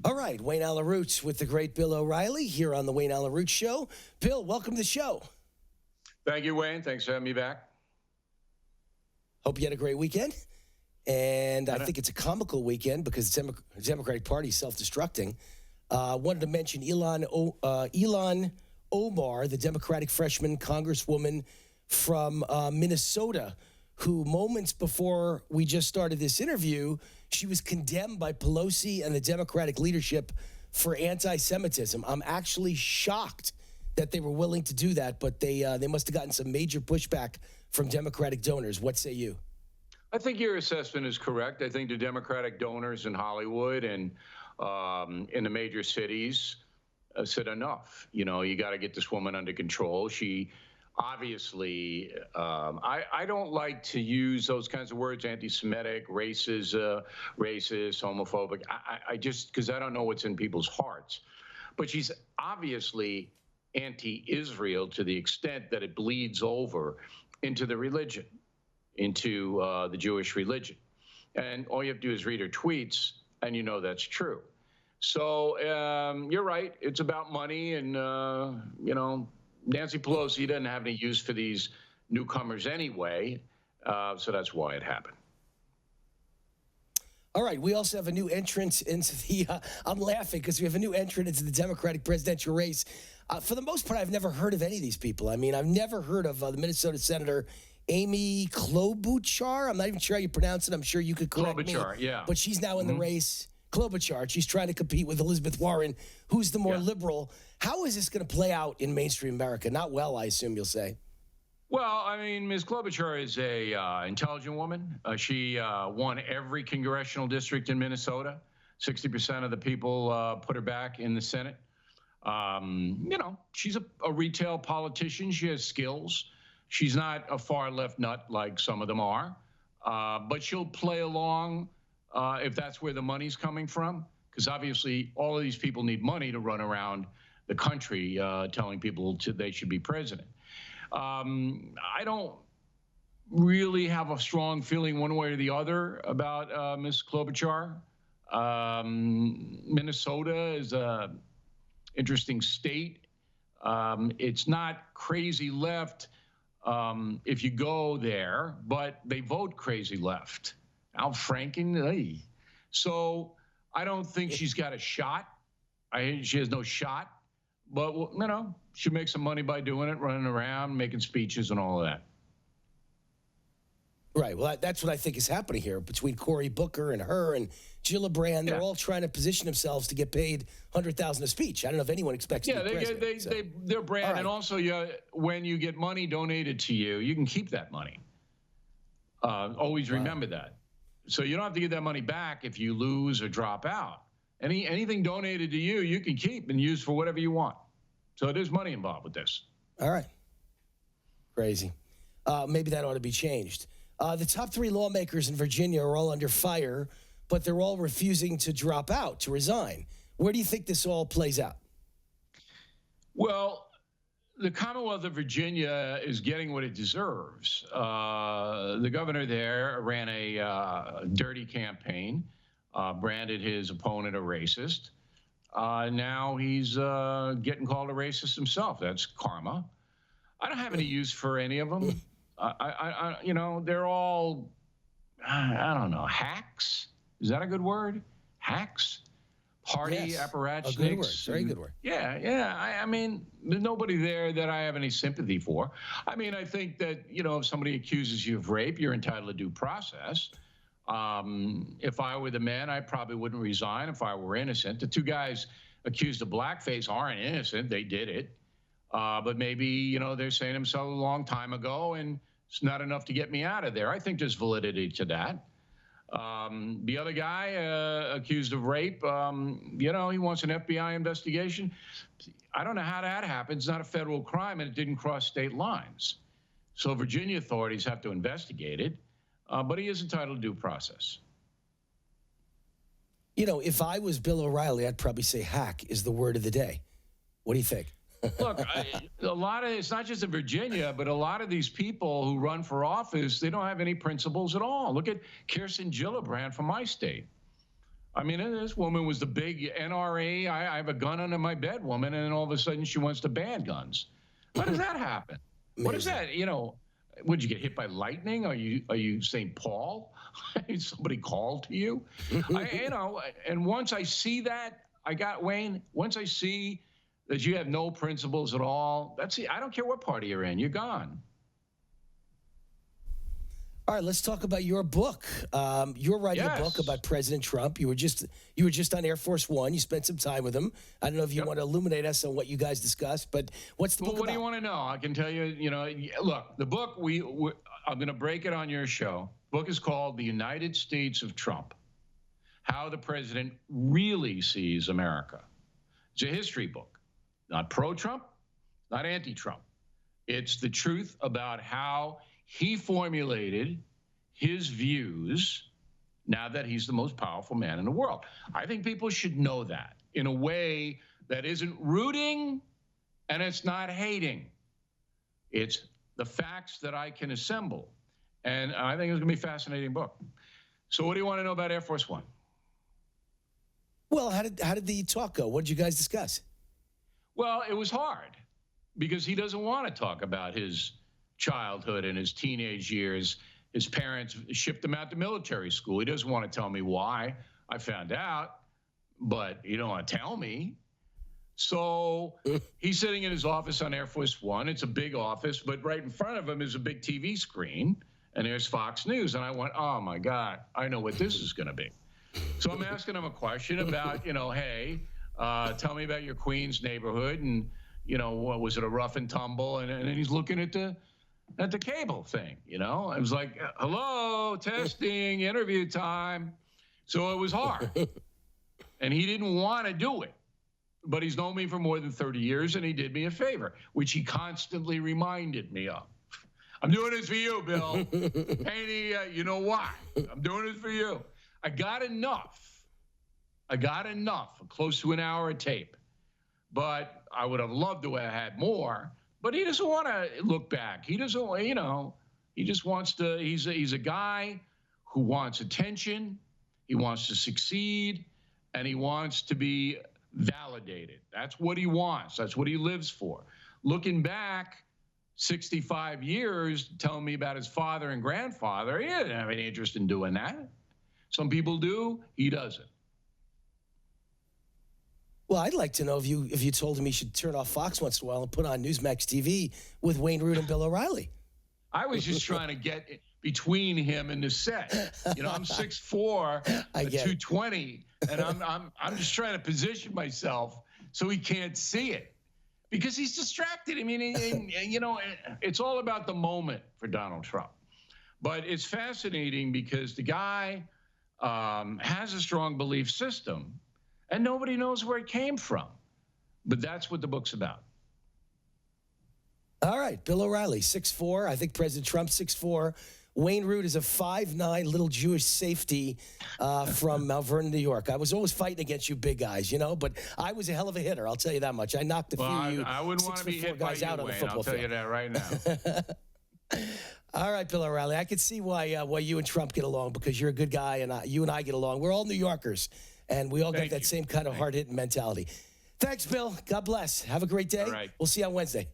All right, Wayne Allyn with the great Bill O'Reilly here on the Wayne Allyn Show. Bill, welcome to the show. Thank you, Wayne. Thanks for having me back. Hope you had a great weekend. And I think it's a comical weekend because the Democratic Party is self-destructing. Wanted to mention Illhan Omar, the Democratic freshman congresswoman from Minnesota, who moments before we just started this interview, she was condemned by Pelosi and the Democratic leadership for anti-Semitism. I'm actually shocked that they were willing to do that, but they must have gotten some major pushback from Democratic donors. What say you? I think your assessment is correct. I think the Democratic donors in Hollywood and in the major cities said enough. You know, you got to get this woman under control. She obviously, I don't like to use those kinds of words, anti-Semitic, racist, homophobic. I just, because I don't know what's in people's hearts. But she's obviously anti-Israel to the extent that it bleeds over into the religion, into the Jewish religion. And all you have to do is read her tweets, and you know that's true. So you're right. It's about money, and, you know, Nancy Pelosi doesn't have any use for these newcomers anyway, so that's why it happened. All right, we also have a new entrant into the, I'm laughing because we have a new entrant into the Democratic presidential race. For the most part, I've never heard of any of these people. I mean, I've never heard of the Minnesota Senator Amy Klobuchar. I'm not even sure how you pronounce it. I'm sure you could correct me. Klobuchar, yeah. But she's now in the race. Klobuchar, she's trying to compete with Elizabeth Warren, who's the more liberal. How is this going to play out in mainstream America? Not well, I assume you'll say. Well, I mean, Ms. Klobuchar is a intelligent woman. She won every congressional district in Minnesota. 60% of the people put her back in the Senate. You know, she's a retail politician. She has skills. She's not a far left nut like some of them are, but she'll play along if that's where the money's coming from, because obviously all of these people need money to run around the country telling people they should be president. I don't really have a strong feeling one way or the other about Ms. Klobuchar. Minnesota is an interesting state. It's not crazy left if you go there, but they vote crazy left. Al Franken, hey. So I don't think she's got a shot. She has no shot. But, you know, she makes some money by doing it, running around, making speeches and all of that. Right. Well, that's what I think is happening here between Cory Booker and her and Gillibrand. They're all trying to position themselves to get paid $100,000 a speech. I don't know if anyone expects to be president. Their brand. Right. And also, when you get money donated to you, you can keep that money. Always remember that. So you don't have to get that money back if you lose or drop out. Anything donated to you, you can keep and use for whatever you want. So there's money involved with this. All right. Crazy. Maybe that ought to be changed. The top 3 lawmakers in Virginia are all under fire, but they're all refusing to drop out, to resign. Where do you think this all plays out? Well, the Commonwealth of Virginia is getting what it deserves. The governor there ran a dirty campaign. Branded his opponent a racist. Now he's getting called a racist himself. That's karma. I don't have any use for any of them. You know, they're all, I don't know, hacks. Is that a good word? Hacks? Party apparatchiks. A good word. Very good word. Yeah. I mean, there's nobody there that I have any sympathy for. I mean, I think that, you know, if somebody accuses you of rape, you're entitled to due process. If I were the man, I probably wouldn't resign if I were innocent. The 2 guys accused of blackface aren't innocent. They did it. But maybe, you know, they're saying themselves a long time ago, and it's not enough to get me out of there. I think there's validity to that. The other guy accused of rape, you know, he wants an FBI investigation. I don't know how that happened. It's not a federal crime, and it didn't cross state lines. So Virginia authorities have to investigate it. But he is entitled to due process. You know, if I was Bill O'Reilly, I'd probably say hack is the word of the day. What do you think? Look, it's not just in Virginia, but a lot of these people who run for office, they don't have any principles at all. Look at Kirsten Gillibrand from my state. I mean, this woman was the big NRA, I have a gun under my bed woman, and then all of a sudden she wants to ban guns. How does that happen? What is that? Would you get hit by lightning? Are you St. Paul? Somebody called to you? And once I see that, Wayne, once I see that you have no principles at all, I don't care what party you're in, you're gone. All right, let's talk about your book. You're writing a book about President Trump. You were just on Air Force One. You spent some time with him. I don't know if you want to illuminate us on what you guys discussed, but what's the book about? What do you want to know? I can tell you. Look, the book I'm going to break it on your show. The book is called "The United States of Trump: How the President Really Sees America." It's a history book, not pro-Trump, not anti-Trump. It's the truth about how he formulated his views now that he's the most powerful man in the world. I think people should know that in a way that isn't rooting and it's not hating. It's the facts that I can assemble. And I think it's going to be a fascinating book. So what do you want to know about Air Force One? Well, how did the talk go? What did you guys discuss? Well, it was hard because he doesn't want to talk about his childhood and his teenage years. His parents shipped him out to military school. He doesn't want to tell me why. I found out, but he don't want to tell me. So he's sitting in his office on Air Force One. It's a big office, but right in front of him is a big TV screen, and there's Fox News. And I went, oh my God, I know what this is going to be. So I'm asking him a question about, hey, tell me about your Queens neighborhood, and what was it, a rough and tumble? And he's looking at the cable thing, I was like, hello, testing, interview time. So it was hard. And he didn't want to do it. But he's known me for more than 30 years, and he did me a favor, which he constantly reminded me of. I'm doing this for you, Bill. Haney, you know why? I'm doing this for you. I got enough, close to an hour of tape. But I would have loved to have had more. But he doesn't want to look back. He doesn't, he just wants to, he's a guy who wants attention. He wants to succeed, and he wants to be validated. That's what he wants. That's what he lives for. Looking back 65 years, telling me about his father and grandfather, he didn't have any interest in doing that. Some people do. He doesn't. Well, I'd like to know if you told him he should turn off Fox once in a while and put on Newsmax TV with Wayne Root and Bill O'Reilly. I was just trying to get between him and the set. I'm 6'4", 220, and I'm just trying to position myself so he can't see it because he's distracted. I mean, it's all about the moment for Donald Trump. But it's fascinating because the guy has a strong belief system, and nobody knows where it came from. But that's what the book's about. All right, Bill O'Reilly, 6'4". I think President Trump, 6'4". Wayne Root is a 5'9" little Jewish safety from Mount Vernon, New York. I was always fighting against you big guys, but I was a hell of a hitter. I'll tell you that much. I knocked a few I wouldn't want to be hit by you, out on the football I'll tell field. you that right now. All right, Bill O'Reilly. I can see why you and Trump get along, because you're a good guy, and you and I get along. We're all New Yorkers, and we all got that same kind of hard-hitting mentality. Thanks, Bill. God bless. Have a great day. All right. We'll see you on Wednesday.